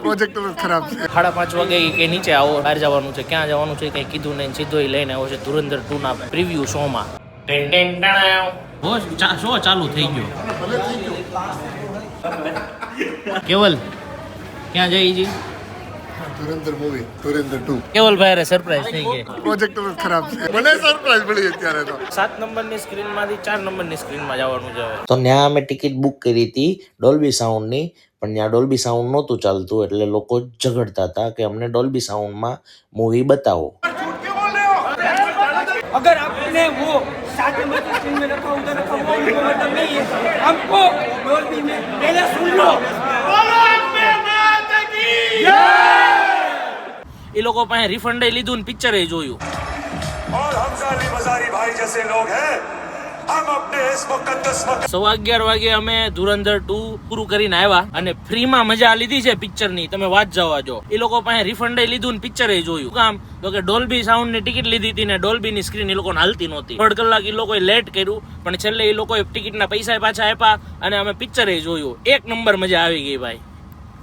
Projector ખરાબ છે. 5:30 વાગે કે નીચે આવો, બહાર જવાનું છે, ક્યાં જવાનું છે કઈ કીધું નહીં, સીધો લઈને આવ્યો છે ધુરંધર 2 ના પ્રિવ્યુ શો માં. શો ચાલુ થઈ ગયો. કેવલ ક્યાં જઈ જી? ધુરંધર મૂવી, ધુરંધર 2. કેવલ ભાઈ સરપ્રાઈઝ થઈ ગઈ. પ્રોજેક્ટર ખરાબ છે. મને સરપ્રાઈઝ મળી અત્યારે તો. 7 નંબરની સ્ક્રીન માંથી 4 નંબરની સ્ક્રીનમાં જવાનું છે. તો ત્યાં અમે ટિકિટ બુક કરી હતી ડોલ્બી સાઉન્ડની, પણ ત્યાં ડોલ્બી સાઉન્ડ નહોતું ચાલતું, એટલે લોકો ઝઘડતા હતા કે અમને ડોલ્બી સાઉન્ડમાં મૂવી બતાવો. अगर आपने वो 7 नंबर की स्क्रीन में रखा उधर रखा वो उनको मतलब नहीं है. हमको डोल्बी में पहले सुन लो. એ લોકો પાસે રિફંડ લીધું ને પિક્ચર જોયું. और हमजा अली मजारी भाई जैसे लोग हैं, हम अपने इस मुकद्दस 11:15 વાગે અમે ધુરંધર 2 પૂરું કરીને આવ્યા અને ફ્રીમાં મજા લીધી છે પિક્ચરની. તમે વાત જવા જો. એ લોકો પાસે રિફંડ લીધું ને પિક્ચર જોયું. કામ તો કે ડોલ્બી સાઉન્ડ ની ટિકિટ લીધી હતી ને ડોલ્બી ની સ્ક્રીન એ લોકોને હાલતી નહોતી. 1.5 કલાક એ લોકોએ લેટ કર્યું, પણ છેલ્લે એ લોકોએ ટિકિટના પૈસા પાછા આપ્યા અને અમે પિક્ચર જોયું. 1 નંબર મજા આવી ગઈ ભાઈ.